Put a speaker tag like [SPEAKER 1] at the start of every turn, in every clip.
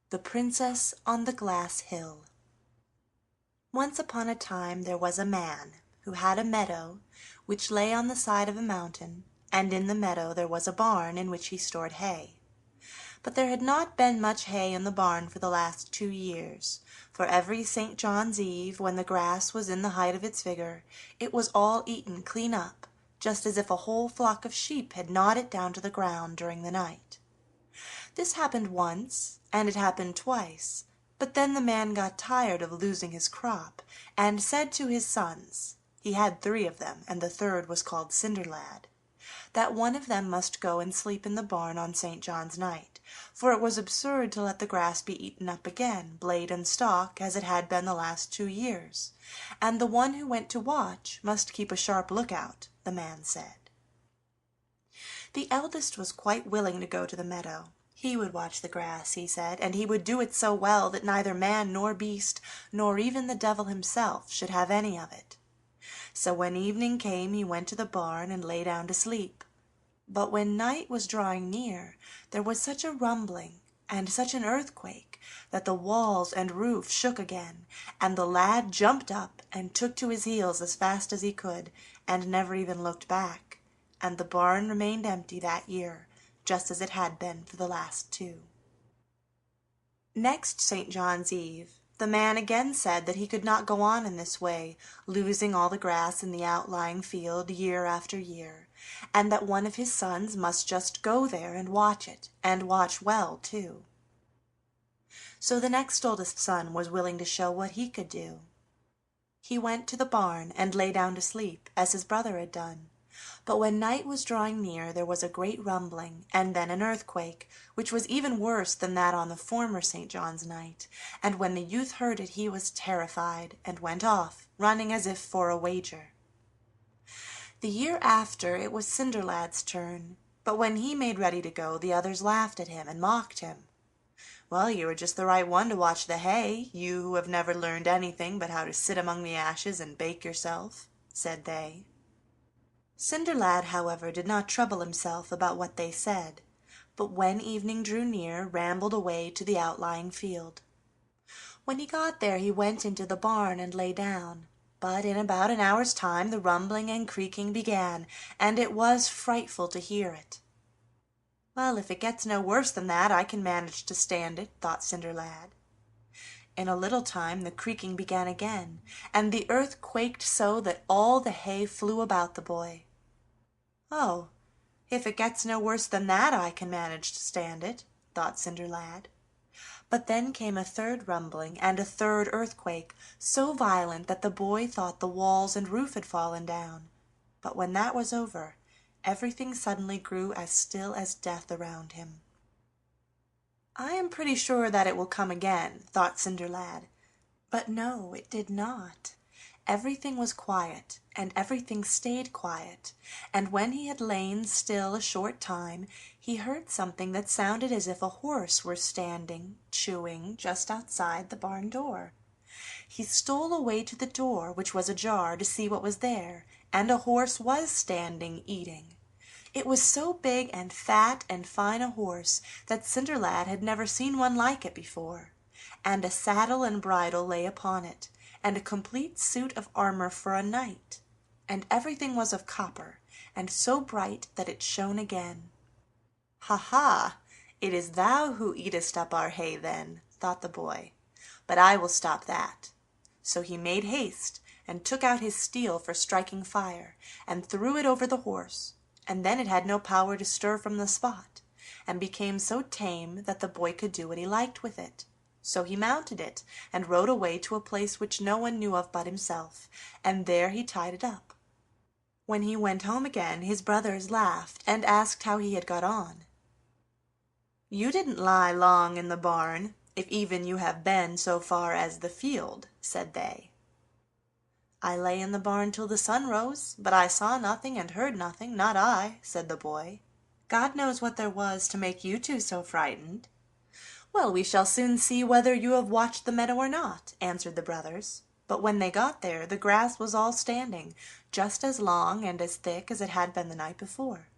[SPEAKER 1] The Princess on the Glass Hill. Once upon a time there was a man who had a meadow which lay on the side of a mountain, and in the meadow there was a barn in which he stored hay. But there had not been much hay in the barn for the last 2 years, for every St. John's Eve, when the grass was in the height of its vigor, it was all eaten clean up, just as if a whole flock of sheep had gnawed it down to the ground during the night. This happened once, and it happened twice, but then the man got tired of losing his crop, and said to his sons, he had 3 of them, and the third was called Cinderlad, that one of them must go and sleep in the barn on St. John's night, for it was absurd to let the grass be eaten up again, blade and stalk, as it had been the last 2 years, and the one who went to watch must keep a sharp lookout, the man said. The eldest was quite willing to go to the meadow. He would watch the grass, he said, and he would do it so well that neither man nor beast, nor even the devil himself, should have any of it. So when evening came he went to the barn and lay down to sleep. But when night was drawing near, there was such a rumbling and such an earthquake that the walls and roof shook again, and the lad jumped up and took to his heels as fast as he could, and never even looked back, and the barn remained empty that year, just as it had been for the last 2. Next St. John's Eve, the man again said that he could not go on in this way, losing all the grass in the outlying field year after year, and that one of his sons must just go there and watch it, and watch well too. So the next oldest son was willing to show what he could do. He went to the barn and lay down to sleep, as his brother had done. But when night was drawing near there was a great rumbling, and then an earthquake, which was even worse than that on the former St. John's night, and when the youth heard it he was terrified, and went off, running as if for a wager. The year after it was Cinderlad's turn, but when he made ready to go the others laughed at him and mocked him. "Well, you are just the right one to watch the hay, you who have never learned anything but how to sit among the ashes and bake yourself," said they. Cinderlad, however, did not trouble himself about what they said, but when evening drew near rambled away to the outlying field. When he got there he went into the barn and lay down, but in about an hour's time the rumbling and creaking began, and it was frightful to hear it. "Well, if it gets no worse than that I can manage to stand it," thought Cinderlad. In a little time the creaking began again, and the earth quaked so that all the hay flew about the boy. "Oh, if it gets no worse than that I can manage to stand it," thought Cinderlad. But then came a third rumbling and a third earthquake, so violent that the boy thought the walls and roof had fallen down. But when that was over, everything suddenly grew as still as death around him. "I am pretty sure that it will come again," thought Cinderlad. But no, it did not. Everything was quiet, and everything stayed quiet, and when he had lain still a short time he heard something that sounded as if a horse were standing, chewing, just outside the barn door. He stole away to the door, which was ajar, to see what was there, and a horse was standing, eating. It was so big and fat and fine a horse that Cinderlad had never seen one like it before, and a saddle and bridle lay upon it, and a complete suit of armor for a knight, and everything was of copper, and so bright that it shone again. "Ha, ha! It is thou who eatest up our hay, then," thought the boy, "but I will stop that." So he made haste, and took out his steel for striking fire, and threw it over the horse, and then it had no power to stir from the spot, and became so tame that the boy could do what he liked with it. So he mounted it, and rode away to a place which no one knew of but himself, and there he tied it up. When he went home again his brothers laughed, and asked how he had got on. "You didn't lie long in the barn, if even you have been so far as the field," said they. "I lay in the barn till the sun rose, but I saw nothing and heard nothing, not I," said the boy. "God knows what there was to make you two so frightened." "Well, we shall soon see whether you have watched the meadow or not," answered the brothers. But when they got there the grass was all standing, just as long and as thick as it had been the night before.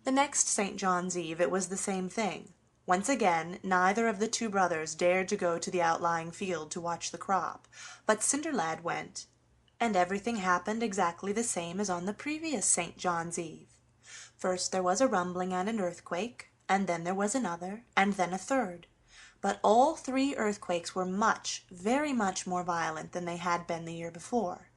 [SPEAKER 1] The next St. John's Eve it was the same thing. Once again, neither of the two brothers dared to go to the outlying field to watch the crop, but Cinderlad went, and everything happened exactly the same as on the previous St. John's Eve. First there was a rumbling and an earthquake, and then there was another, and then a third. But all three earthquakes were much, very much more violent than they had been the year before.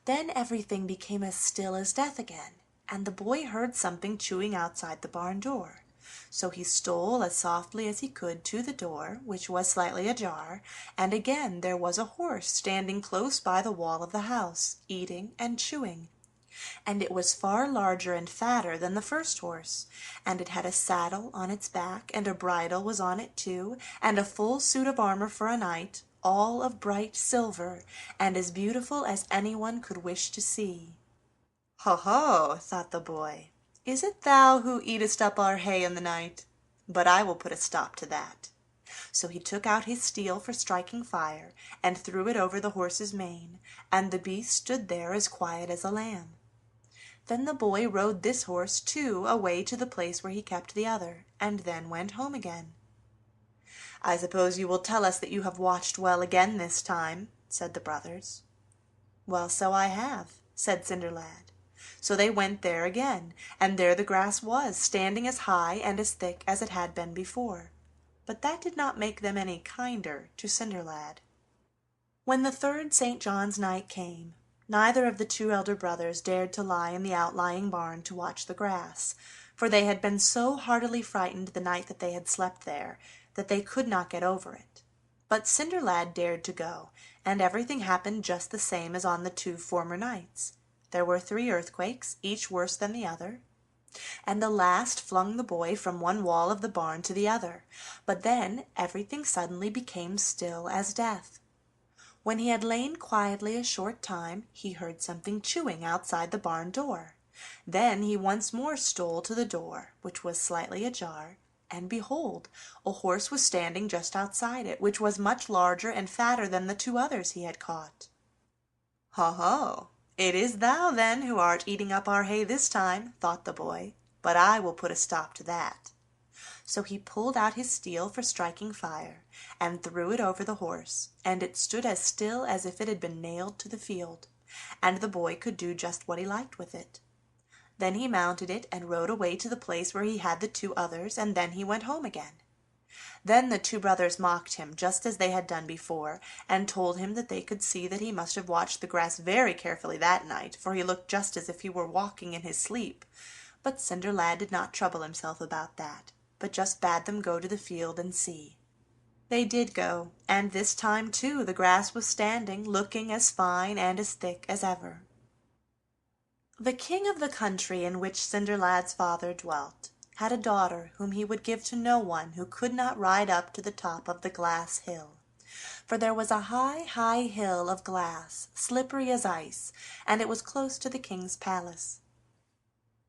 [SPEAKER 1] Then everything became as still as death again, and the boy heard something chewing outside the barn door. So he stole as softly as he could to the door, which was slightly ajar, and again there was a horse standing close by the wall of the house, eating and chewing. And it was far larger and fatter than the first horse, and it had a saddle on its back, and a bridle was on it too, and a full suit of armor for a knight, all of bright silver, and as beautiful as anyone could wish to see. "Ho, ho!" thought the boy, "is it thou who eatest up our hay in the night? But I will put a stop to that." So he took out his steel for striking fire, and threw it over the horse's mane, and the beast stood there as quiet as a lamb. Then the boy rode this horse too away to the place where he kept the other, and then went home again. "I suppose you will tell us that you have watched well again this time," said the brothers. "Well, so I have," said Cinderlad. So they went there again, and there the grass was, standing as high and as thick as it had been before. But that did not make them any kinder to Cinderlad. When the third St. John's night came, neither of the two elder brothers dared to lie in the outlying barn to watch the grass, for they had been so heartily frightened the night that they had slept there, that they could not get over it. But Cinderlad dared to go, and everything happened just the same as on the two former nights. There were three earthquakes, each worse than the other, and the last flung the boy from one wall of the barn to the other, but then everything suddenly became still as death. When he had lain quietly a short time, he heard something chewing outside the barn door. Then he once more stole to the door, which was slightly ajar, and behold, a horse was standing just outside it, which was much larger and fatter than the two others he had caught. "Ho, ho! It is thou, then, who art eating up our hay this time," thought the boy, "but I will put a stop to that." So he pulled out his steel for striking fire, and threw it over the horse, and it stood as still as if it had been nailed to the field, and the boy could do just what he liked with it. Then he mounted it and rode away to the place where he had the two others, and then he went home again. Then the two brothers mocked him just as they had done before, and told him that they could see that he must have watched the grass very carefully that night, for he looked just as if he were walking in his sleep. But Cinderlad did not trouble himself about that, but just bade them go to the field and see. They did go, and this time too the grass was standing, looking as fine and as thick as ever. The king of the country in which Cinderlad's father dwelt had a daughter whom he would give to no one who could not ride up to the top of the glass hill. For there was a high, high hill of glass, slippery as ice, and it was close to the king's palace.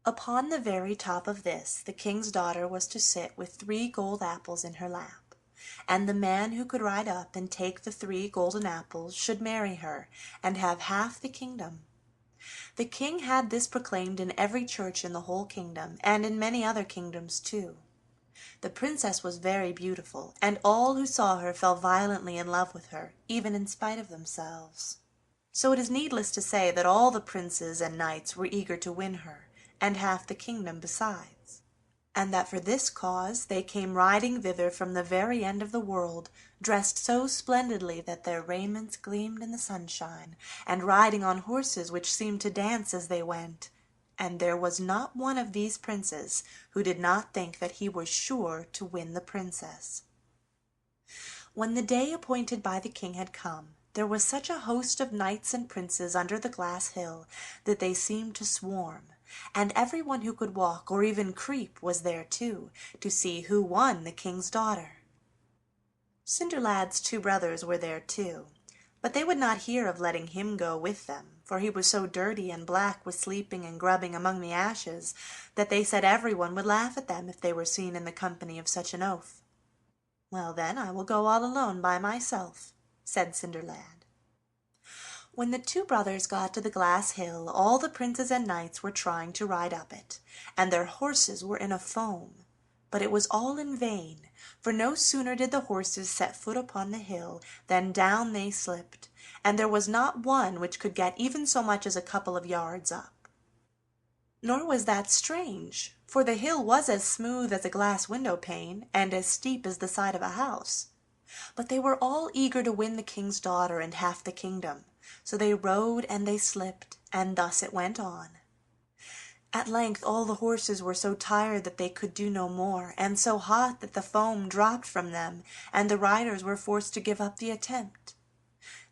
[SPEAKER 1] Upon the very top of this the king's daughter was to sit with 3 gold apples in her lap, and the man who could ride up and take the 3 golden apples should marry her, and have half the kingdom. The king had this proclaimed in every church in the whole kingdom, and in many other kingdoms too. The princess was very beautiful, and all who saw her fell violently in love with her, even in spite of themselves. So it is needless to say that all the princes and knights were eager to win her, and half the kingdom besides, and that for this cause they came riding thither from the very end of the world, dressed so splendidly that their raiments gleamed in the sunshine, and riding on horses which seemed to dance as they went, and there was not one of these princes who did not think that he was sure to win the princess. When the day appointed by the king had come, there was such a host of knights and princes under the glass hill that they seemed to swarm, and everyone who could walk or even creep was there too, to see who won the king's daughter. Cinderlad's 2 brothers were there too, but they would not hear of letting him go with them, for he was so dirty and black with sleeping and grubbing among the ashes that they said everyone would laugh at them if they were seen in the company of such an oaf. "Well, then, I will go all alone by myself," said Cinderlad. When the 2 brothers got to the glass hill, all the princes and knights were trying to ride up it, and their horses were in a foam. But it was all in vain, for no sooner did the horses set foot upon the hill than down they slipped, and there was not one which could get even so much as a couple of yards up. Nor was that strange, for the hill was as smooth as a glass window pane, and as steep as the side of a house. But they were all eager to win the king's daughter and half the kingdom, so they rode and they slipped, and thus it went on. At length all the horses were so tired that they could do no more, and so hot that the foam dropped from them, and the riders were forced to give up the attempt.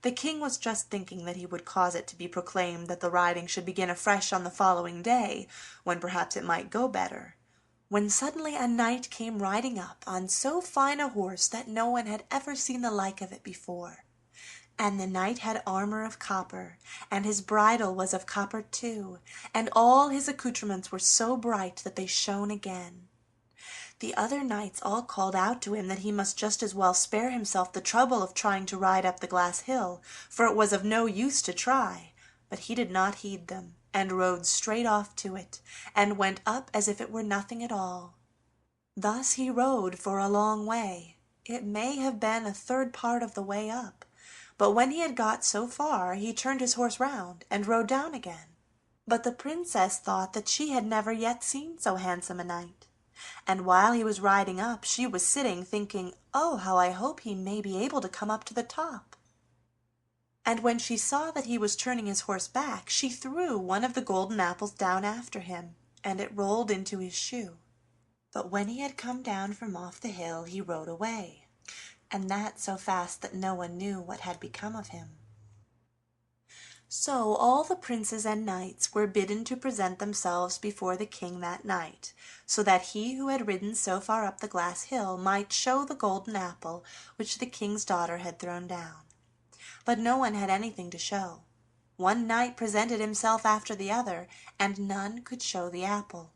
[SPEAKER 1] The king was just thinking that he would cause it to be proclaimed that the riding should begin afresh on the following day, when perhaps it might go better, when suddenly a knight came riding up on so fine a horse that no one had ever seen the like of it before. And the knight had armor of copper, and his bridle was of copper too, and all his accoutrements were so bright that they shone again. The other knights all called out to him that he must just as well spare himself the trouble of trying to ride up the glass hill, for it was of no use to try, but he did not heed them, and rode straight off to it, and went up as if it were nothing at all. Thus he rode for a long way, it may have been a third part of the way up, but when he had got so far he turned his horse round and rode down again. But the princess thought that she had never yet seen so handsome a knight, and while he was riding up she was sitting thinking, "Oh, how I hope he may be able to come up to the top." And when she saw that he was turning his horse back, she threw one of the golden apples down after him, and it rolled into his shoe. But when he had come down from off the hill he rode away, and that so fast that no one knew what had become of him. So all the princes and knights were bidden to present themselves before the king that night, so that he who had ridden so far up the glass hill might show the golden apple which the king's daughter had thrown down. But no one had anything to show. One knight presented himself after the other, and none could show the apple.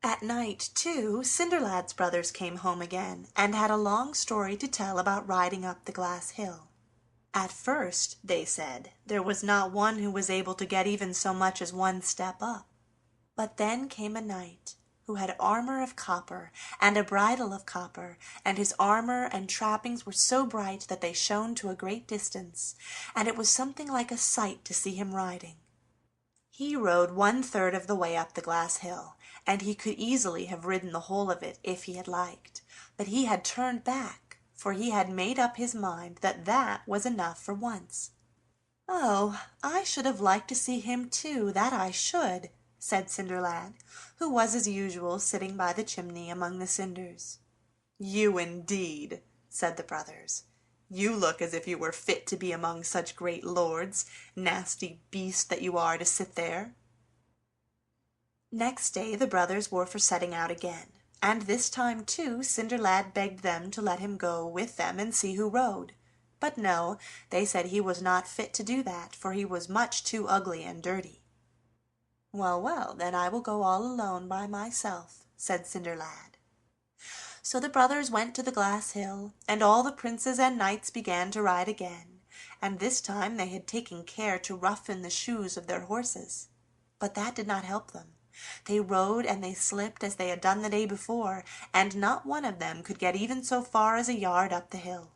[SPEAKER 1] At night, too, Cinderlad's brothers came home again, and had a long story to tell about riding up the glass hill. At first, they said, there was not one who was able to get even so much as one step up. But then came a knight who had armor of copper and a bridle of copper, and his armor and trappings were so bright that they shone to a great distance, and it was something like a sight to see him riding. He rode 1/3 of the way up the glass hill, and he could easily have ridden the whole of it if he had liked, but he had turned back, for he had made up his mind that that was enough for once. "Oh, I should have liked to see him too, that I should," said Cinderlad, who was as usual sitting by the chimney among the cinders. "You indeed," said the brothers. "You look as if you were fit to be among such great lords, nasty beast that you are to sit there." Next day the brothers were for setting out again, and this time too Cinderlad begged them to let him go with them and see who rode. But no, they said he was not fit to do that, for he was much too ugly and dirty. "Well, well, then I will go all alone by myself," said Cinderlad. So the brothers went to the glass hill, and all the princes and knights began to ride again, and this time they had taken care to roughen the shoes of their horses. But that did not help them. They rode and they slipped as they had done the day before, and not one of them could get even so far as a yard up the hill.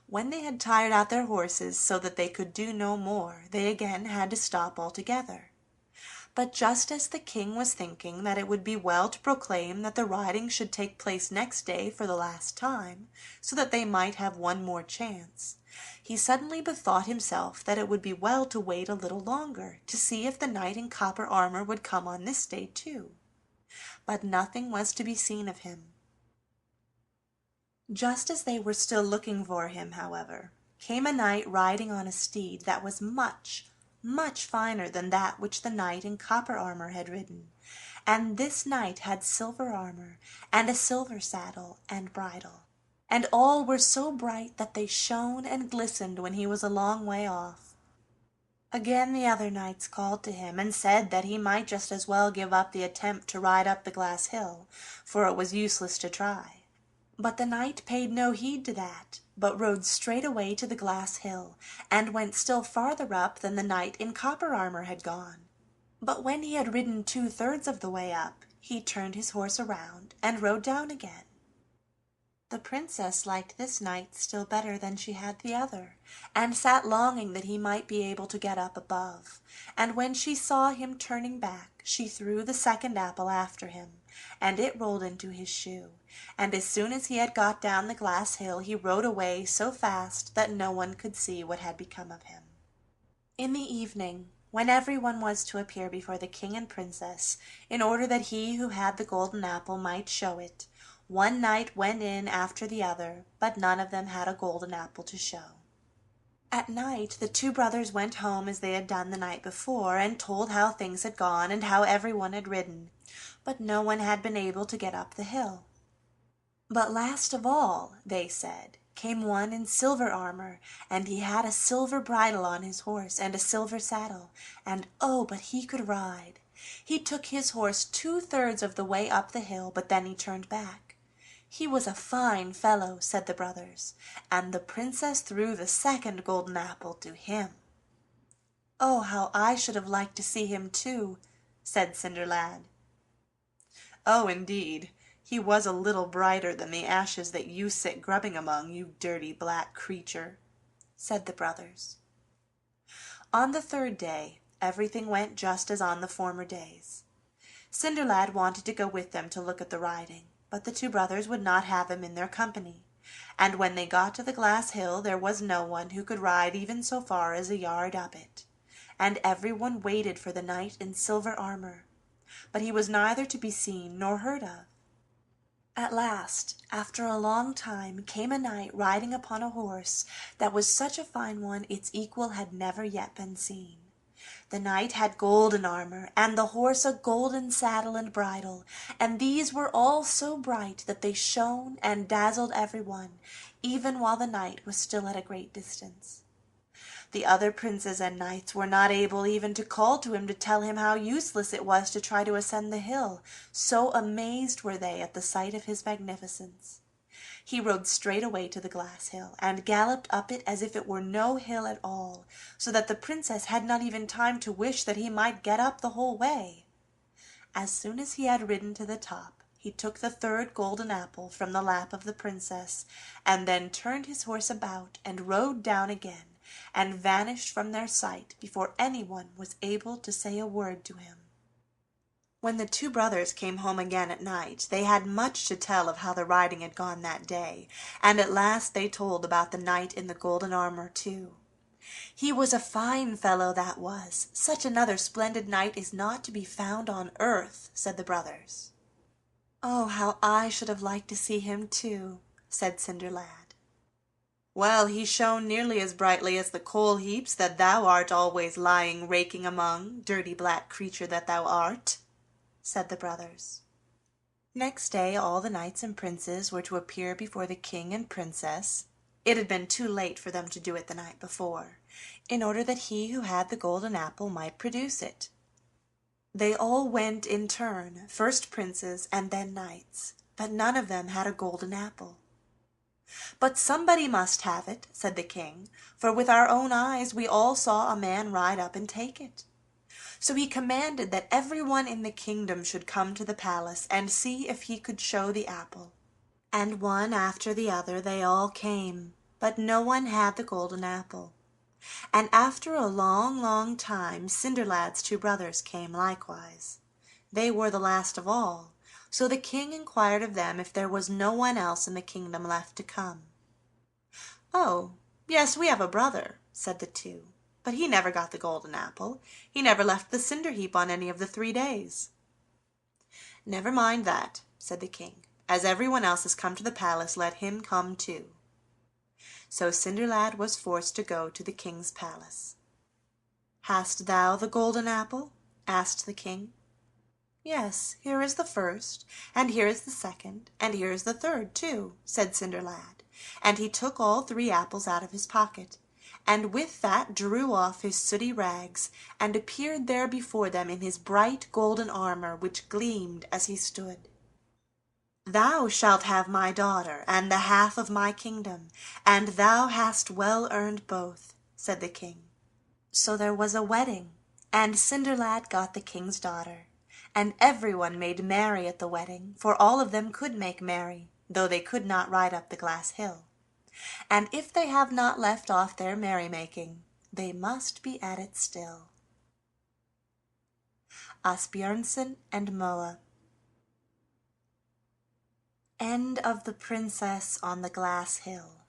[SPEAKER 1] When they had tired out their horses so that they could do no more, they again had to stop altogether. But just as the king was thinking that it would be well to proclaim that the riding should take place next day for the last time, so that they might have one more chance, he suddenly bethought himself that it would be well to wait a little longer to see if the knight in copper armor would come on this day too. But nothing was to be seen of him. Just as they were still looking for him, however, came a knight riding on a steed that was much, much finer than that which the knight in copper armor had ridden, and this knight had silver armor and a silver saddle and bridle, and all were so bright that they shone and glistened when he was a long way off. Again the other knights called to him and said that he might just as well give up the attempt to ride up the glass hill, for it was useless to try. But the knight paid no heed to that, but rode straight away to the glass hill, and went still farther up than the knight in copper armor had gone. But when he had ridden 2/3 of the way up, he turned his horse around and rode down again. The princess liked this night still better than she had the other, and sat longing that he might be able to get up above, and when she saw him turning back she threw the second apple after him, and it rolled into his shoe, and as soon as he had got down the glass hill he rode away so fast that no one could see what had become of him. In the evening, when everyone was to appear before the king and princess, in order that he who had the golden apple might show it, one knight went in after the other, but none of them had a golden apple to show. At night the two brothers went home as they had done the night before, and told how things had gone and how everyone had ridden, but no one had been able to get up the hill. But last of all, they said, came one in silver armor, and he had a silver bridle on his horse and a silver saddle, and oh, but he could ride! He took his horse 2/3 of the way up the hill, but then he turned back. He was a fine fellow, said the brothers, and the princess threw the second golden apple to him. Oh, how I should have liked to see him too, said Cinderlad. Oh, indeed, he was a little brighter than the ashes that you sit grubbing among, you dirty black creature, said the brothers. On the third day everything went just as on the former days. Cinderlad wanted to go with them to look at the riding, but the two brothers would not have him in their company, and when they got to the glass hill there was no one who could ride even so far as a yard up it, and everyone waited for the knight in silver armor, but he was neither to be seen nor heard of. At last, after a long time, came a knight riding upon a horse that was such a fine one its equal had never yet been seen. The knight had golden armor, and the horse a golden saddle and bridle, and these were all so bright that they shone and dazzled everyone, even while the knight was still at a great distance. The other princes and knights were not able even to call to him to tell him how useless it was to try to ascend the hill, so amazed were they at the sight of his magnificence. He rode straight away to the glass hill, and galloped up it as if it were no hill at all, so that the princess had not even time to wish that he might get up the whole way. As soon as he had ridden to the top, he took the third golden apple from the lap of the princess, and then turned his horse about and rode down again, and vanished from their sight before anyone was able to say a word to him. When the two brothers came home again at night, they had much to tell of how the riding had gone that day, and at last they told about the knight in the golden armor too. He was a fine fellow, that was. Such another splendid knight is not to be found on earth, said the brothers. Oh, how I should have liked to see him too, said Cinderlad. Well, he shone nearly as brightly as the coal heaps that thou art always lying raking among, dirty black creature that thou art, said the brothers. Next day all the knights and princes were to appear before the king and princess. It had been too late for them to do it the night before, in order that he who had the golden apple might produce it. They all went in turn, first princes and then knights, but none of them had a golden apple. But somebody must have it, said the king, for with our own eyes we all saw a man ride up and take it. So he commanded that everyone in the kingdom should come to the palace and see if he could show the apple. And one after the other they all came, but no one had the golden apple. And after a long, long time Cinderlad's two brothers came likewise. They were the last of all, so the king inquired of them if there was no one else in the kingdom left to come. "Oh, yes, we have a brother," said the two, "but he never got the golden apple. He never left the cinder heap on any of the 3 days." "Never mind that," said the king. "As everyone else has come to the palace, let him come too." So Cinderlad was forced to go to the king's palace. "Hast thou the golden apple?" asked the king. "Yes, here is the first, and here is the second, and here is the third too," said Cinderlad, and he took all 3 apples out of his pocket, and with that drew off his sooty rags, and appeared there before them in his bright golden armor, which gleamed as he stood. "Thou shalt have my daughter, and the half of my kingdom, and thou hast well earned both," said the king. So there was a wedding, and Cinderlad got the king's daughter, And everyone made merry at the wedding, for all of them could make merry, though they could not ride up the glass hill. And if they have not left off their merrymaking, they must be at it still. Asbjörnsen and Moa. End of The Princess on the Glass Hill.